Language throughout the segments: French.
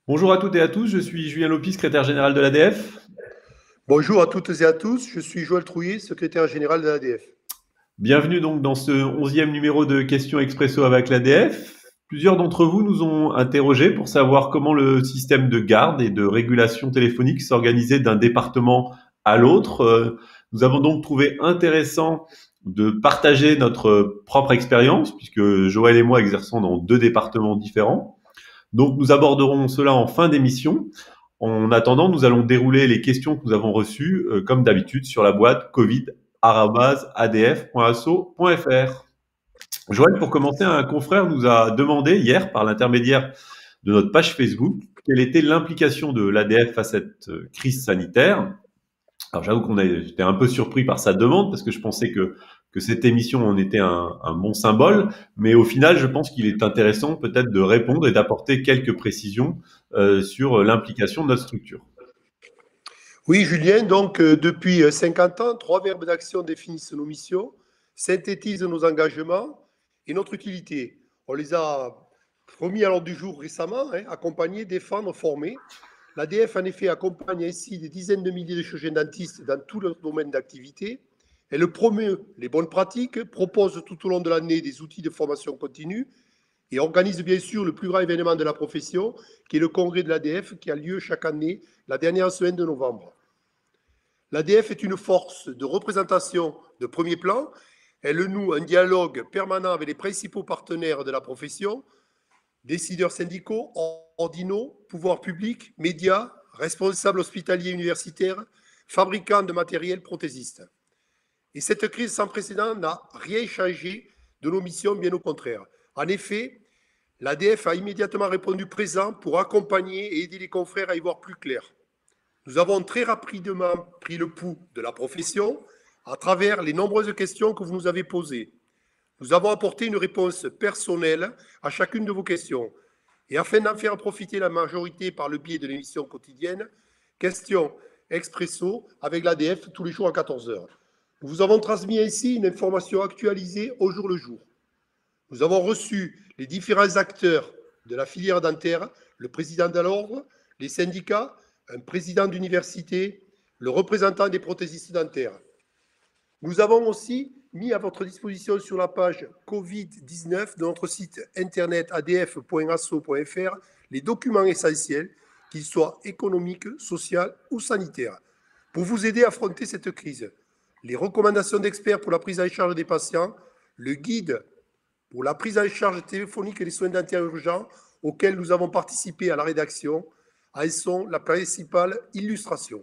Bonjour à toutes et à tous, je suis Julien Lopy, secrétaire général de l'ADF. Bonjour à toutes et à tous, je suis Joël Trouillet, secrétaire général de l'ADF. Bienvenue donc dans ce 11e numéro de Questions Expresso avec l'ADF. Plusieurs d'entre vous nous ont interrogés pour savoir comment le système de garde et de régulation téléphonique s'organisait d'un département à l'autre. Nous avons donc trouvé intéressant de partager notre propre expérience, puisque Joël et moi exerçons dans deux départements différents. Donc nous aborderons cela en fin d'émission. En attendant, nous allons dérouler les questions que nous avons reçues, comme d'habitude, sur la boîte covid@adf.asso.fr. Joël, pour commencer, un confrère nous a demandé hier, par l'intermédiaire de notre page Facebook, quelle était l'implication de l'ADF à cette crise sanitaire. Alors j'avoue j'étais un peu surpris par sa demande parce que je pensais que cette émission en était un bon symbole, mais au final je pense qu'il est intéressant peut-être de répondre et d'apporter quelques précisions sur l'implication de notre structure. Oui, Julien, donc depuis 50 ans, trois verbes d'action définissent nos missions, synthétisent nos engagements et notre utilité. On les a remis à l'ordre du jour récemment, accompagner, défendre, former. L'ADF, en effet, accompagne ainsi des dizaines de milliers de chirurgiens dentistes dans tous leurs domaines d'activité. Elle promeut les bonnes pratiques, propose tout au long de l'année des outils de formation continue et organise bien sûr le plus grand événement de la profession, qui est le congrès de l'ADF, qui a lieu chaque année la dernière semaine de novembre. L'ADF est une force de représentation de premier plan. Elle noue un dialogue permanent avec les principaux partenaires de la profession, décideurs syndicaux, ordinaux, pouvoirs publics, médias, responsables hospitaliers universitaires, fabricants de matériel prothésistes. Et cette crise sans précédent n'a rien changé de nos missions, bien au contraire. En effet, l'ADF a immédiatement répondu présent pour accompagner et aider les confrères à y voir plus clair. Nous avons très rapidement pris le pouls de la profession à travers les nombreuses questions que vous nous avez posées. Nous avons apporté une réponse personnelle à chacune de vos questions. Et afin d'en faire profiter la majorité par le biais de l'émission quotidienne, Questions Expresso avec l'ADF tous les jours à 14 heures. Nous vous avons transmis ainsi une information actualisée au jour le jour. Nous avons reçu les différents acteurs de la filière dentaire, le président de l'ordre, les syndicats, un président d'université, le représentant des prothésistes dentaires. Nous avons aussi mis à votre disposition sur la page Covid-19 de notre site internet adf.asso.fr les documents essentiels, qu'ils soient économiques, sociaux ou sanitaires, pour vous aider à affronter cette crise. Les recommandations d'experts pour la prise en charge des patients, le guide pour la prise en charge téléphonique des soins dentaires urgents auxquels nous avons participé à la rédaction en sont la principale illustration.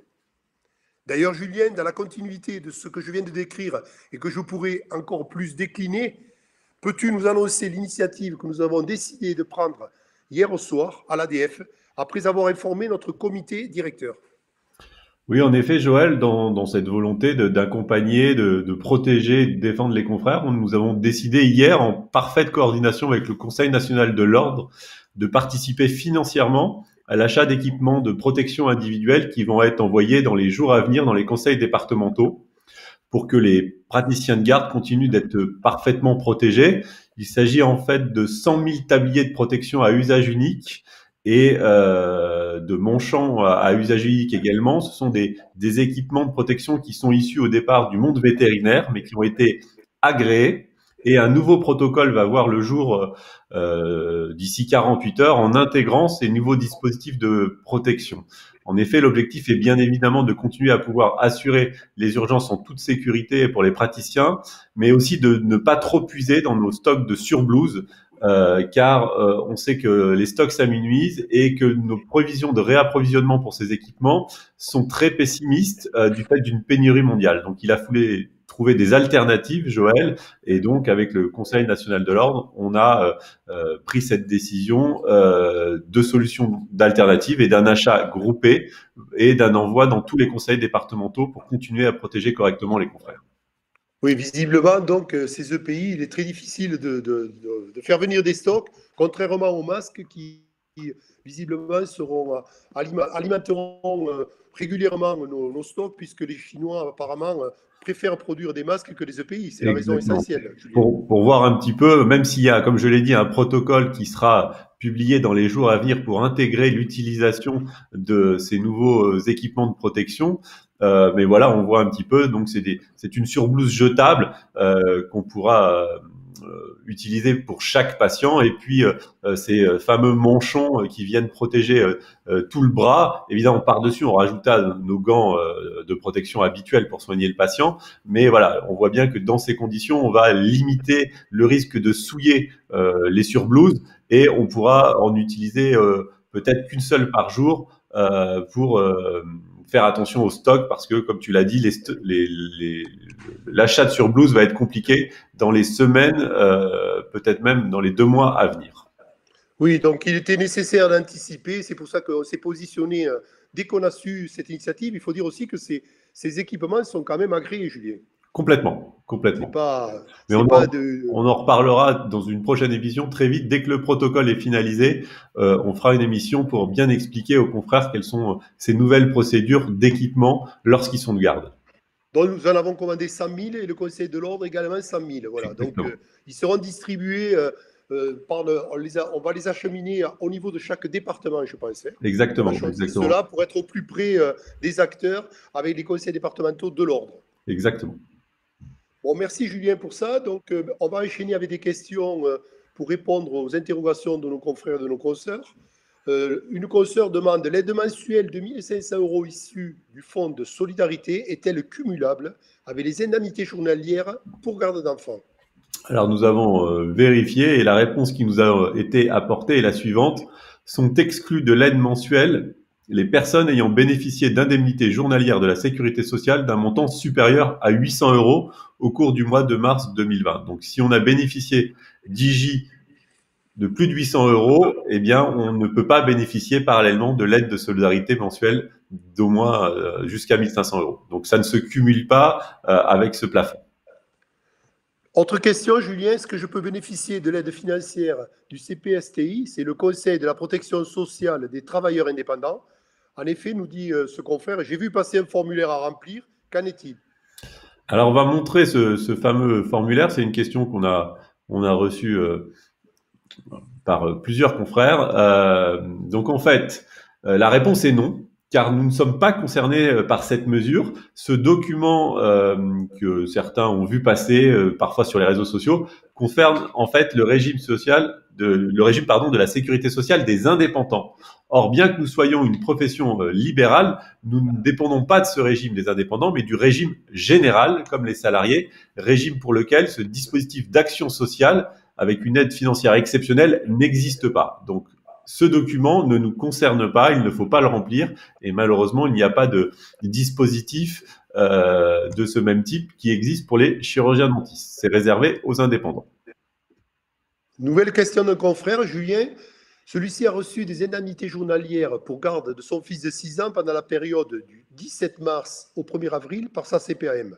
D'ailleurs, Julien, dans la continuité de ce que je viens de décrire et que je pourrais encore plus décliner, peux-tu nous annoncer l'initiative que nous avons décidé de prendre hier au soir à l'ADF après avoir informé notre comité directeur? Oui, en effet, Joël, dans cette volonté d'accompagner, de protéger et de défendre les confrères, nous avons décidé hier, en parfaite coordination avec le Conseil national de l'ordre, de participer financièrement à l'achat d'équipements de protection individuelle qui vont être envoyés dans les jours à venir dans les conseils départementaux pour que les praticiens de garde continuent d'être parfaitement protégés. Il s'agit en fait de 100 000 tabliers de protection à usage unique et de manchants à usage unique également. Ce sont des équipements de protection qui sont issus au départ du monde vétérinaire, mais qui ont été agréés. Et un nouveau protocole va voir le jour d'ici 48 heures en intégrant ces nouveaux dispositifs de protection. En effet, l'objectif est bien évidemment de continuer à pouvoir assurer les urgences en toute sécurité pour les praticiens, mais aussi de ne pas trop puiser dans nos stocks de surblouses, car on sait que les stocks s'amenuisent et que nos prévisions de réapprovisionnement pour ces équipements sont très pessimistes du fait d'une pénurie mondiale. Donc il a fallu trouver des alternatives, Joël, et donc avec le Conseil national de l'ordre, on a pris cette décision de solutions d'alternatives et d'un achat groupé et d'un envoi dans tous les conseils départementaux pour continuer à protéger correctement les confrères. Oui, visiblement, donc, ces EPI, il est très difficile de faire venir des stocks, contrairement aux masques qui visiblement, alimenteront régulièrement nos stocks, puisque les Chinois, apparemment, préfèrent produire des masques que les EPI. C'est la raison Exactement. essentielle, Julien. Pour voir un petit peu, même s'il y a, comme je l'ai dit, un protocole qui sera publié dans les jours à venir pour intégrer l'utilisation de ces nouveaux équipements de protection. Mais voilà, on voit un petit peu, donc c'est une surblouse jetable qu'on pourra utilisé pour chaque patient, et puis ces fameux manchons qui viennent protéger tout le bras. Évidemment, par-dessus, on rajouta nos gants de protection habituels pour soigner le patient, mais voilà, on voit bien que dans ces conditions, on va limiter le risque de souiller les surblouses, et on pourra en utiliser peut-être qu'une seule par jour pour faire attention au stock, parce que, comme tu l'as dit, l'achat de surblouses va être compliqué dans les semaines, peut-être même dans les 2 mois à venir. Oui, donc il était nécessaire d'anticiper. C'est pour ça qu'on s'est positionné dès qu'on a su cette initiative. Il faut dire aussi que ces équipements sont quand même agréés, Julien. Complètement, C'est complètement. pas, Mais c'est pas de. on en reparlera dans une prochaine émission très vite. Dès que le protocole est finalisé, on fera une émission pour bien expliquer aux confrères quelles sont ces nouvelles procédures d'équipement lorsqu'ils sont de garde. Donc nous en avons commandé 100 000 et le Conseil de l'Ordre également 100 000. Voilà. Donc Exactement. ils seront distribués. On va les acheminer au niveau de chaque département, je pense. Hein. On a Exactement, choisi exactement, cela pour être au plus près des acteurs avec les conseils départementaux de l'ordre. exactement. Bon, merci Julien pour ça. Donc, on va enchaîner avec des questions pour répondre aux interrogations de nos confrères et de nos consoeurs. Une consoeur demande: l'aide mensuelle de 1 500 € issue du fonds de solidarité est-elle cumulable avec les indemnités journalières pour garde d'enfants? Alors nous avons vérifié, et la réponse qui nous a été apportée est la suivante. Sont exclus de l'aide mensuelle les personnes ayant bénéficié d'indemnités journalières de la sécurité sociale d'un montant supérieur à 800 € au cours du mois de mars 2020. Donc si on a bénéficié d'IJ de plus de 800 €, eh bien on ne peut pas bénéficier parallèlement de l'aide de solidarité mensuelle d'au moins jusqu'à 1 500 €. Donc ça ne se cumule pas avec ce plafond. Autre question, Julien: est-ce que je peux bénéficier de l'aide financière du CPSTI? C'est le Conseil de la protection sociale des travailleurs indépendants. En effet, nous dit ce confrère, j'ai vu passer un formulaire à remplir. Qu'en est-il? Alors on va montrer ce fameux formulaire. C'est une question on a reçue par plusieurs confrères. Donc en fait, la réponse est non, car nous ne sommes pas concernés par cette mesure. Ce document que certains ont vu passer parfois sur les réseaux sociaux concerne en fait le régime de la sécurité sociale des indépendants. Or, bien que nous soyons une profession libérale, nous ne dépendons pas de ce régime des indépendants, mais du régime général, comme les salariés, régime pour lequel ce dispositif d'action sociale avec une aide financière exceptionnelle n'existe pas. Donc, ce document ne nous concerne pas, il ne faut pas le remplir, et malheureusement, il n'y a pas de dispositif de ce même type qui existe pour les chirurgiens dentistes. C'est réservé aux indépendants. Nouvelle question d'un confrère, Julien. Celui-ci a reçu des indemnités journalières pour garde de son fils de 6 ans pendant la période du 17 mars au 1er avril par sa CPAM.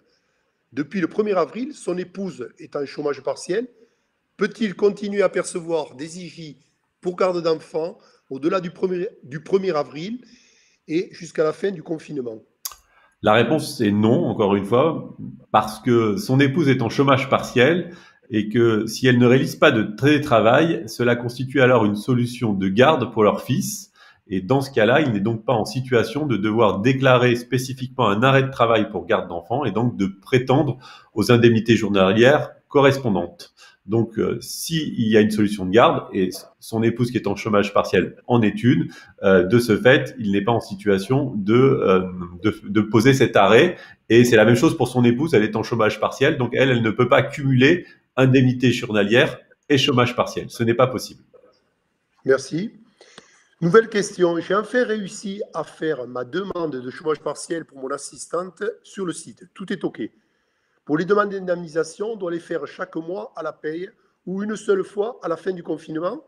Depuis le 1er avril, son épouse est en chômage partiel. Peut-il continuer à percevoir des IJ pour garde d'enfants au-delà du 1er avril et jusqu'à la fin du confinement? La réponse est non, encore une fois, parce que son épouse est en chômage partiel, et que si elle ne réalise pas de télétravail, cela constitue alors une solution de garde pour leur fils. Et dans ce cas-là, il n'est donc pas en situation de devoir déclarer spécifiquement un arrêt de travail pour garde d'enfant, et donc de prétendre aux indemnités journalières correspondantes. Donc, s'il y a une solution de garde, et son épouse qui est en chômage partiel en est une, de ce fait, il n'est pas en situation de poser cet arrêt. Et c'est la même chose pour son épouse, elle est en chômage partiel, donc elle ne peut pas cumuler indemnité journalière et chômage partiel. Ce n'est pas possible. Merci. Nouvelle question. J'ai enfin réussi à faire ma demande de chômage partiel pour mon assistante sur le site. Tout est OK. Pour les demandes d'indemnisation, on doit les faire chaque mois à la paye ou une seule fois à la fin du confinement?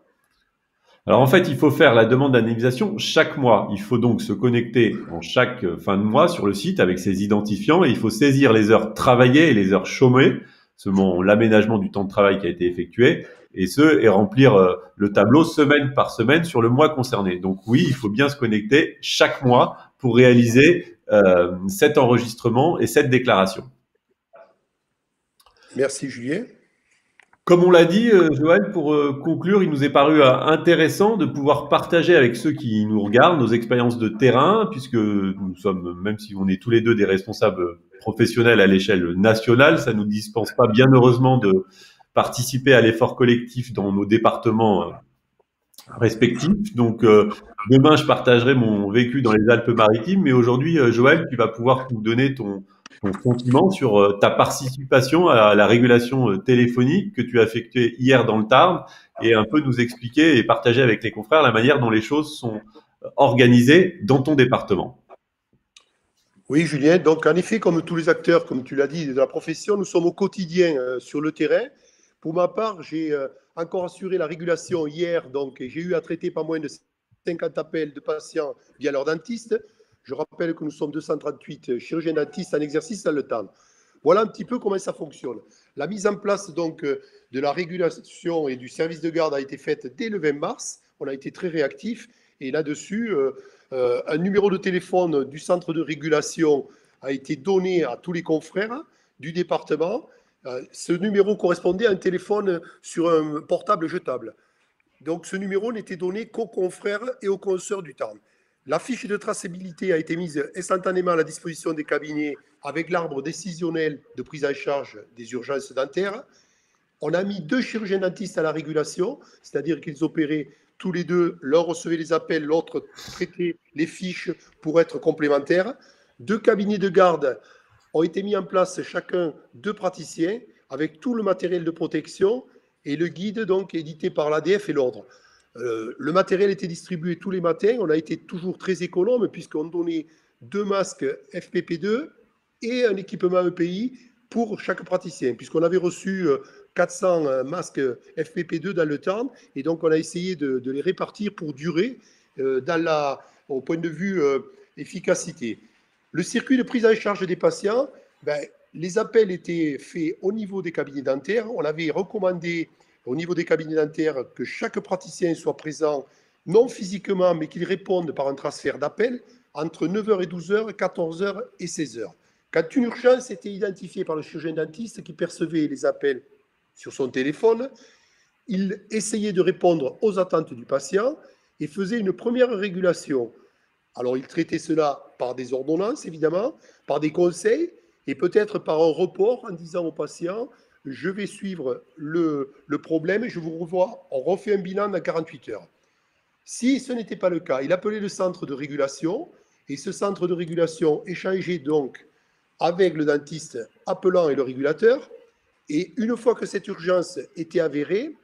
Alors en fait, il faut faire la demande d'indemnisation chaque mois. Il faut donc se connecter en chaque fin de mois sur le site avec ses identifiants, et il faut saisir les heures travaillées et les heures chômées selon l'aménagement du temps de travail qui a été effectué, et remplir le tableau semaine par semaine sur le mois concerné. Donc oui, il faut bien se connecter chaque mois pour réaliser cet enregistrement et cette déclaration. Merci Julien. Comme on l'a dit, Joël, pour conclure, il nous est paru intéressant de pouvoir partager avec ceux qui nous regardent nos expériences de terrain, puisque nous sommes, même si on est tous les deux des responsables professionnels à l'échelle nationale, ça nous dispense pas, bien heureusement, de participer à l'effort collectif dans nos départements respectifs. Donc, demain, je partagerai mon vécu dans les Alpes-Maritimes, mais aujourd'hui, Joël, tu vas pouvoir nous donner ton sentiment sur ta participation à la régulation téléphonique que tu as effectuée hier dans le Tarn et un peu nous expliquer et partager avec les confrères la manière dont les choses sont organisées dans ton département. Oui, Julien. Donc, en effet, comme tous les acteurs, comme tu l'as dit, de la profession, nous sommes au quotidien sur le terrain. Pour ma part, j'ai encore assuré la régulation hier. Donc, j'ai eu à traiter pas moins de 50 appels de patients via leur dentiste. Je rappelle que nous sommes 238 chirurgiens dentistes en exercice dans le temps. Voilà un petit peu comment ça fonctionne. La mise en place donc de la régulation et du service de garde a été faite dès le 20 mars. On a été très réactifs et là-dessus, un numéro de téléphone du centre de régulation a été donné à tous les confrères du département. Ce numéro correspondait à un téléphone sur un portable jetable. Donc ce numéro n'était donné qu'aux confrères et aux consoeurs du Tarn. La fiche de traçabilité a été mise instantanément à la disposition des cabinets avec l'arbre décisionnel de prise en charge des urgences dentaires. On a mis 2 chirurgiens dentistes à la régulation, c'est-à-dire qu'ils opéraient tous les deux, l'un recevait les appels, l'autre traitait les fiches pour être complémentaires. 2 cabinets de garde ont été mis en place, chacun 2 praticiens, avec tout le matériel de protection et le guide donc édité par l'ADF et l'Ordre. Le matériel était distribué tous les matins. On a été toujours très économe puisqu'on donnait 2 masques FPP2 et un équipement EPI pour chaque praticien, puisqu'on avait reçu 400 masques FPP2 dans le temps, et donc on a essayé de les répartir pour durer au point de vue efficacité. Le circuit de prise en charge des patients, les appels étaient faits au niveau des cabinets dentaires. On avait recommandé au niveau des cabinets dentaires que chaque praticien soit présent, non physiquement, mais qu'il réponde par un transfert d'appel entre 9h et 12h, 14h et 16h. Quand une urgence était identifiée par le chirurgien dentiste qui percevait les appels sur son téléphone, il essayait de répondre aux attentes du patient et faisait une première régulation. Alors, il traitait cela par des ordonnances, évidemment, par des conseils et peut-être par un report en disant au patient « Je vais suivre le problème et je vous revois, on refait un bilan dans 48 heures ». Si ce n'était pas le cas, il appelait le centre de régulation et ce centre de régulation échangeait donc avec le dentiste appelant et le régulateur. Et une fois que cette urgence était avérée,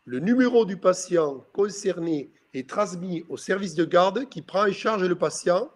le numéro du patient concerné est transmis au service de garde qui prend en charge le patient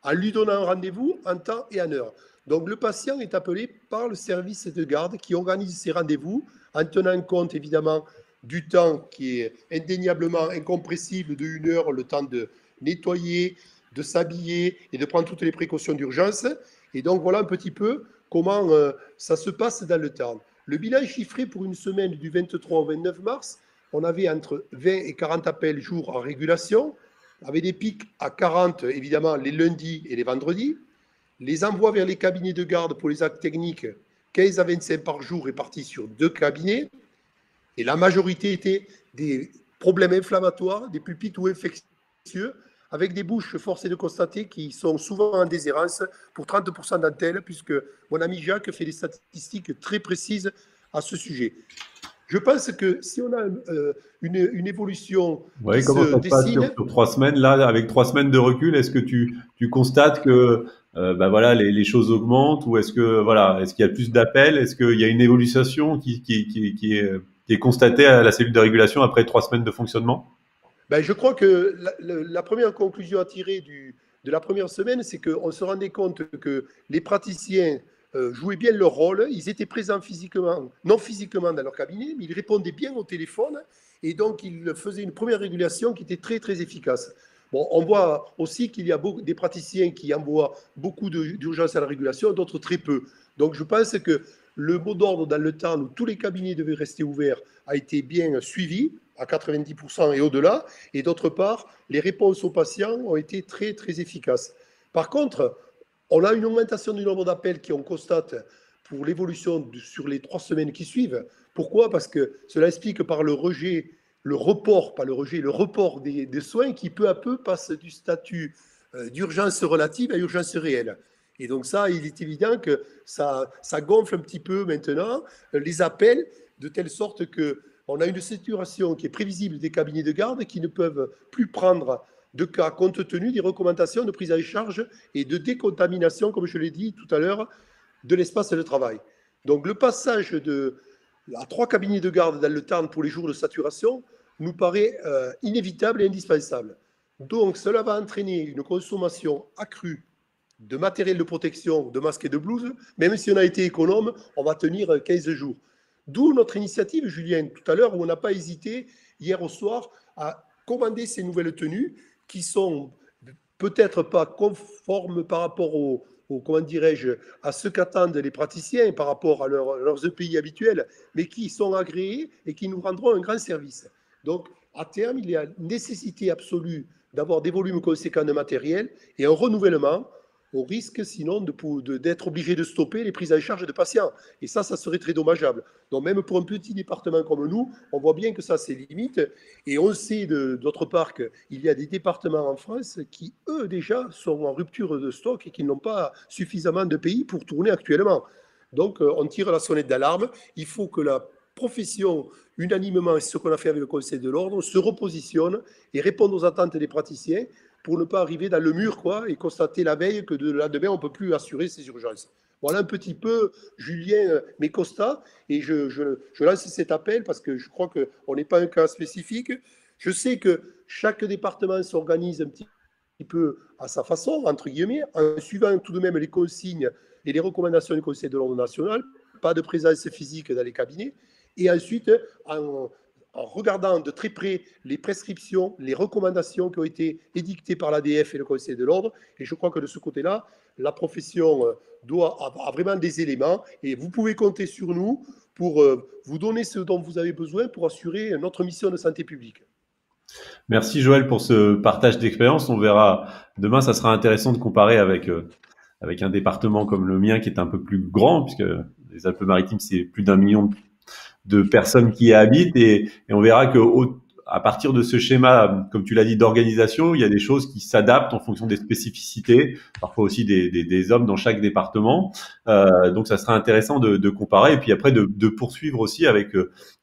en lui donnant un rendez-vous en temps et en heure. Donc le patient est appelé par le service de garde qui organise ses rendez-vous en tenant compte évidemment du temps qui est indéniablement incompressible de 1 heure, le temps de nettoyer, de s'habiller et de prendre toutes les précautions d'urgence. Et donc voilà un petit peu comment ça se passe dans le temps. Le bilan chiffré pour une semaine du 23 au 29 mars, on avait entre 20 et 40 appels jour en régulation, avec des pics à 40 évidemment les lundis et les vendredis. Les envois vers les cabinets de garde pour les actes techniques, 15 à 25 par jour répartis sur 2 cabinets. Et la majorité étaient des problèmes inflammatoires, des pulpites ou infectieux, avec des bouches, force est de constater, qui sont souvent en déshérence pour 30% d'entre elles, puisque mon ami Jacques fait des statistiques très précises à ce sujet. Je pense que si on a une évolution qui Comment se ça se passe dessine, sur 3 semaines là, avec 3 semaines de recul, est-ce que tu constates que voilà les choses augmentent ou est-ce que voilà est-ce qu'il y a plus d'appels, est-ce qu'il y a une évolution qui est constatée à la cellule de régulation après 3 semaines de fonctionnement? je crois que la première conclusion à tirer de la première semaine, c'est qu'on se rendait compte que les praticiens jouaient bien leur rôle, ils étaient présents physiquement, non physiquement dans leur cabinet, mais ils répondaient bien au téléphone, et donc ils faisaient une première régulation qui était très très efficace. Bon, on voit aussi qu'il y a des praticiens qui envoient beaucoup d'urgences à la régulation, d'autres très peu. Donc je pense que le mot d'ordre dans le temps où tous les cabinets devaient rester ouverts a été bien suivi, à 90% et au-delà, et d'autre part, les réponses aux patients ont été très, très efficaces. Par contre, on a une augmentation du nombre d'appels qu'on constate pour l'évolution sur les 3 semaines qui suivent, Pourquoi? Parce que cela explique par le rejet, le report, pas le rejet, le report des soins qui peu à peu passent du statut d'urgence relative à urgence réelle. Et donc ça, il est évident que ça gonfle un petit peu maintenant les appels, de telle sorte que on a une saturation qui est prévisible des cabinets de garde qui ne peuvent plus prendre de cas compte tenu des recommandations de prise en charge et de décontamination, comme je l'ai dit tout à l'heure, de l'espace de travail. Donc le passage à 3 cabinets de garde dans le Tarn pour les jours de saturation nous paraît inévitable et indispensable. Donc cela va entraîner une consommation accrue de matériel de protection, de masques et de blouses. Même si on a été économe, on va tenir 15 jours. D'où notre initiative, Julien, tout à l'heure, où on n'a pas hésité, hier au soir, à commander ces nouvelles tenues qui sont peut-être pas conformes par rapport comment dirais-je, à ce qu'attendent les praticiens par rapport à leurs EPI habituels, mais qui sont agréés et qui nous rendront un grand service. Donc, à terme, il y a nécessité absolue d'avoir des volumes conséquents de matériel et un renouvellement au risque sinon d'être obligé de stopper les prises en charge de patients. Et ça serait très dommageable. Donc même pour un petit département comme nous, on voit bien que ça, c'est limite. Et on sait d'autre part qu'il y a des départements en France qui, eux, déjà, sont en rupture de stock et qui n'ont pas suffisamment de pays pour tourner actuellement. Donc on tire la sonnette d'alarme. Il faut que la profession, unanimement, c'est ce qu'on a fait avec le Conseil de l'Ordre, se repositionne et réponde aux attentes des praticiens pour ne pas arriver dans le mur et constater la veille que de là demain, on ne peut plus assurer ces urgences. Voilà un petit peu, Julien, mes constats. Et je lance cet appel parce que je crois qu'on n'est pas un cas spécifique. Je sais que chaque département s'organise un petit peu à sa façon, entre guillemets, en suivant tout de même les consignes et les recommandations du Conseil de l'Ordre national. Pas de présence physique dans les cabinets. Et ensuite, en regardant de très près les prescriptions, les recommandations qui ont été édictées par l'ADF et le Conseil de l'Ordre. Et je crois que de ce côté-là, la profession a vraiment des éléments. Et vous pouvez compter sur nous pour vous donner ce dont vous avez besoin pour assurer notre mission de santé publique. Merci Joël pour ce partage d'expérience. On verra demain, ça sera intéressant de comparer avec un département comme le mien qui est un peu plus grand, puisque les Alpes-Maritimes, c'est plus d'1 million de personnes qui y habitent et on verra que à partir de ce schéma, comme tu l'as dit, d'organisation, il y a des choses qui s'adaptent en fonction des spécificités, parfois aussi des hommes dans chaque département. Donc, ça sera intéressant de comparer et puis après de poursuivre aussi avec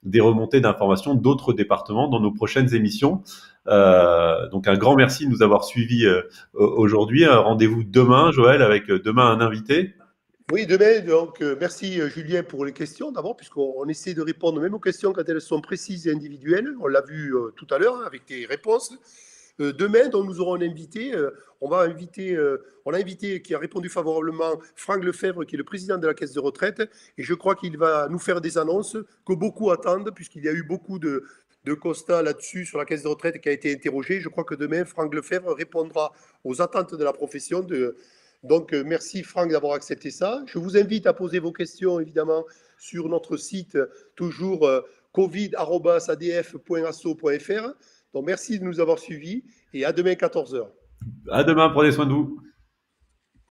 des remontées d'informations d'autres départements dans nos prochaines émissions. Donc, un grand merci de nous avoir suivis aujourd'hui. Rendez-vous demain, Joël, avec demain un invité. Oui, demain, donc merci Julien pour les questions d'abord, puisqu'on essaie de répondre même aux questions quand elles sont précises et individuelles. On l'a vu tout à l'heure avec tes réponses. Demain, donc, nous aurons un invité. On a invité qui a répondu favorablement Franck Lefebvre, qui est le président de la Caisse de retraite. Et je crois qu'il va nous faire des annonces que beaucoup attendent, puisqu'il y a eu beaucoup de constats là-dessus sur la Caisse de retraite qui a été interrogée. Je crois que demain, Franck Lefebvre répondra aux attentes de la profession. Donc, merci Franck d'avoir accepté ça. Je vous invite à poser vos questions, évidemment, sur notre site, toujours covid@adf.asso.fr. Donc, merci de nous avoir suivis et à demain 14h. À demain, prenez soin de vous.